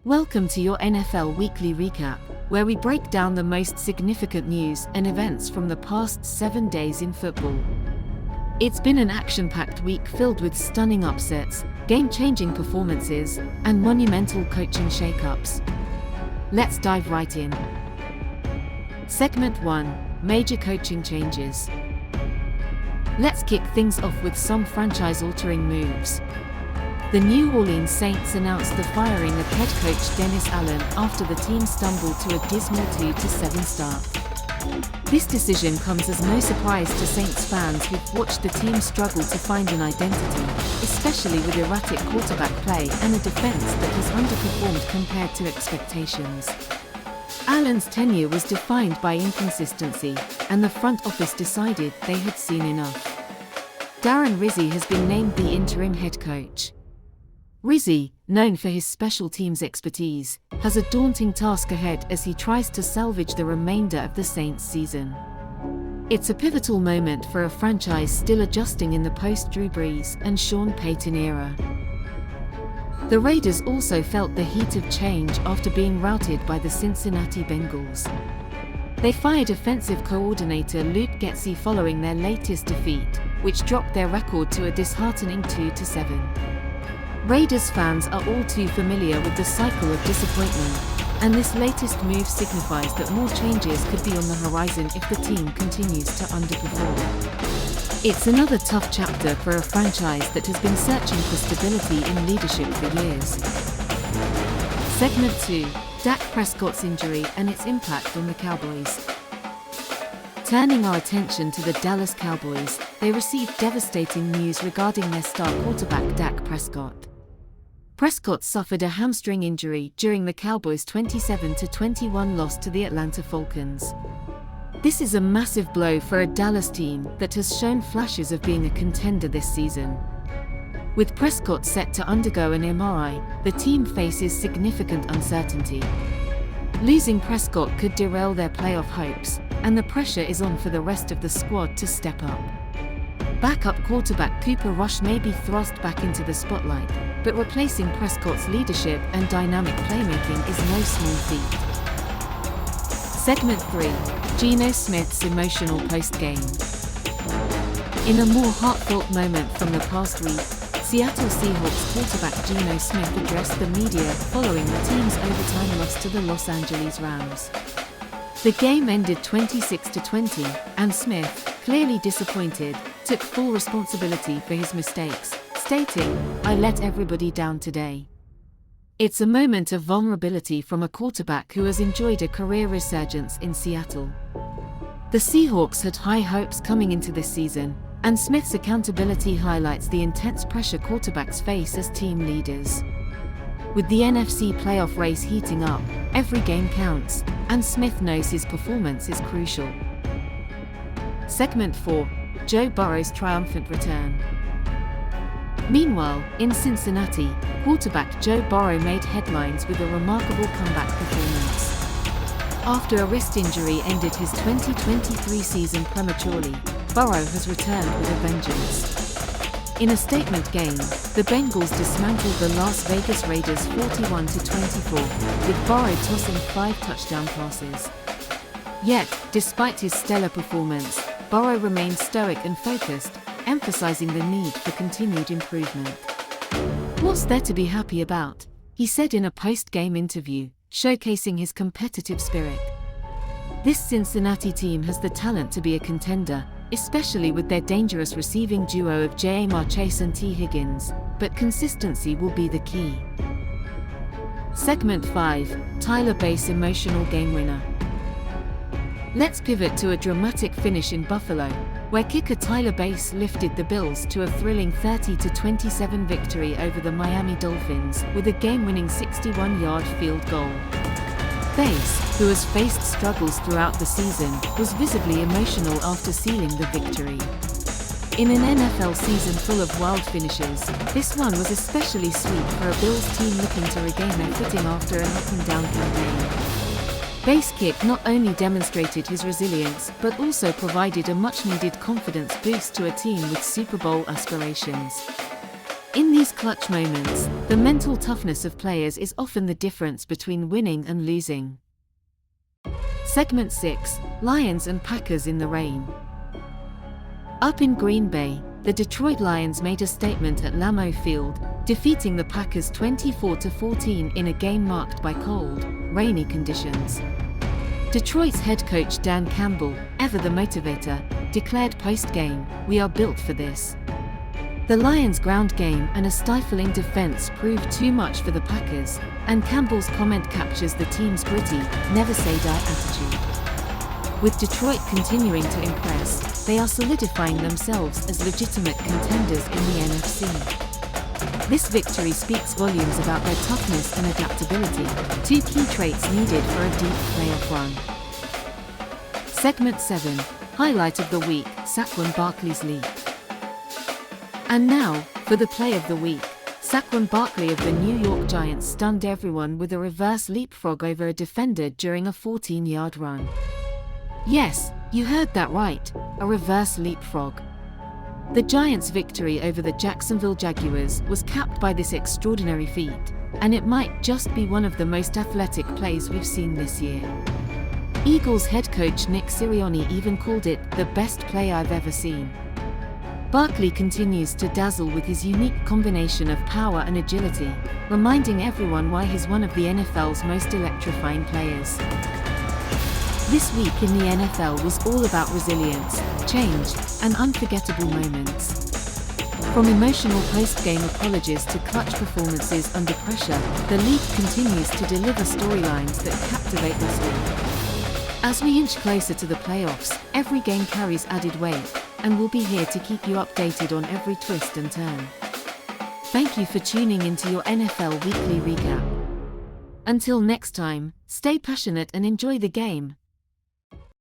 Welcome to your NFL Weekly Recap, where we break down the most significant news and events from the past 7 days in football. It's been an action-packed week filled with stunning upsets, game-changing performances, and monumental coaching shakeups. Let's dive right in. Segment 1: Major coaching changes. Let's kick things off with some franchise-altering moves. The New Orleans Saints announced the firing of head coach Dennis Allen after the team stumbled to a dismal 2-7 start. This decision comes as no surprise to Saints fans who've watched the team struggle to find an identity, especially with erratic quarterback play and a defense that has underperformed compared to expectations. Allen's tenure was defined by inconsistency, and the front office decided they had seen enough. Darren Rizzi has been named the interim head coach. Rizzi, known for his special teams expertise, has a daunting task ahead as he tries to salvage the remainder of the Saints' season. It's a pivotal moment for a franchise still adjusting in the post-Drew Brees and Sean Payton era. The Raiders also felt the heat of change after being routed by the Cincinnati Bengals. They fired offensive coordinator Luke Getsy following their latest defeat, which dropped their record to a disheartening 2-7. Raiders fans are all too familiar with the cycle of disappointment, and this latest move signifies that more changes could be on the horizon if the team continues to underperform. It's another tough chapter for a franchise that has been searching for stability in leadership for years. Segment 2: Dak Prescott's injury and its impact on the Cowboys. Turning our attention to the Dallas Cowboys, they received devastating news regarding their star quarterback Dak Prescott. Prescott suffered a hamstring injury during the Cowboys' 27-21 loss to the Atlanta Falcons. This is a massive blow for a Dallas team that has shown flashes of being a contender this season. With Prescott set to undergo an MRI, the team faces significant uncertainty. Losing Prescott could derail their playoff hopes, and the pressure is on for the rest of the squad to step up. Backup quarterback Cooper Rush may be thrust back into the spotlight, but replacing Prescott's leadership and dynamic playmaking is no small feat. Segment 3: Geno Smith's emotional post-game. In a more heartfelt moment from the past week, Seattle Seahawks quarterback Geno Smith addressed the media following the team's overtime loss to the Los Angeles Rams. The game ended 26-20, and Smith, clearly disappointed, took full responsibility for his mistakes, stating, "I let everybody down today." It's a moment of vulnerability from a quarterback who has enjoyed a career resurgence in Seattle. The Seahawks had high hopes coming into this season, and Smith's accountability highlights the intense pressure quarterbacks face as team leaders. With the NFC playoff race heating up, every game counts, and Smith knows his performance is crucial. Segment 4: Joe Burrow's triumphant return. Meanwhile, in Cincinnati, quarterback Joe Burrow made headlines with a remarkable comeback performance. After a wrist injury ended his 2023 season prematurely, Burrow has returned with a vengeance. In a statement game, the Bengals dismantled the Las Vegas Raiders 41-24, with Burrow tossing 5 touchdown passes. Yet, despite his stellar performance, Burrow remained stoic and focused, emphasizing the need for continued improvement. "What's there to be happy about?" he said in a post-game interview, showcasing his competitive spirit. This Cincinnati team has the talent to be a contender, especially with their dangerous receiving duo of Ja'Marr Chase and T. Higgins, but consistency will be the key. Segment 5: Tyler Bass emotional game winner. Let's pivot to a dramatic finish in Buffalo, where kicker Tyler Bass lifted the Bills to a thrilling 30-27 victory over the Miami Dolphins with a game-winning 61-yard field goal. Bass, who has faced struggles throughout the season, was visibly emotional after sealing the victory. In an NFL season full of wild finishes, this one was especially sweet for a Bills team looking to regain their footing after an up-and-down campaign. Bass' kick not only demonstrated his resilience but also provided a much-needed confidence boost to a team with Super Bowl aspirations. In these clutch moments, the mental toughness of players is often the difference between winning and losing. Segment 6: Lions and Packers in the rain. Up in Green Bay, the Detroit Lions made a statement at Lambeau Field, defeating the Packers 24-14 in a game marked by cold, rainy conditions. Detroit's head coach Dan Campbell, ever the motivator, declared post-game, "We are built for this." The Lions' ground game and a stifling defense proved too much for the Packers, and Campbell's comment captures the team's gritty, never-say-die attitude. With Detroit continuing to impress, they are solidifying themselves as legitimate contenders in the NFC. This victory speaks volumes about their toughness and adaptability, two key traits needed for a deep playoff run. Segment 7: Highlight of the Week: Saquon Barkley's leap. And now, for the play of the week. Saquon Barkley of the New York Giants stunned everyone with a reverse leapfrog over a defender during a 14-yard run. Yes, you heard that right, a reverse leapfrog. The Giants' victory over the Jacksonville Jaguars was capped by this extraordinary feat, and it might just be one of the most athletic plays we've seen this year. Eagles head coach Nick Sirianni even called it the best play I've ever seen. Barkley continues to dazzle with his unique combination of power and agility, reminding everyone why he's one of the NFL's most electrifying players. This week in the NFL was all about resilience, change, and unforgettable moments. From emotional post-game apologies to clutch performances under pressure, the league continues to deliver storylines that captivate us all. As we inch closer to the playoffs, every game carries added weight, and we'll be here to keep you updated on every twist and turn. Thank you for tuning into your NFL Weekly Recap. Until next time, stay passionate and enjoy the game.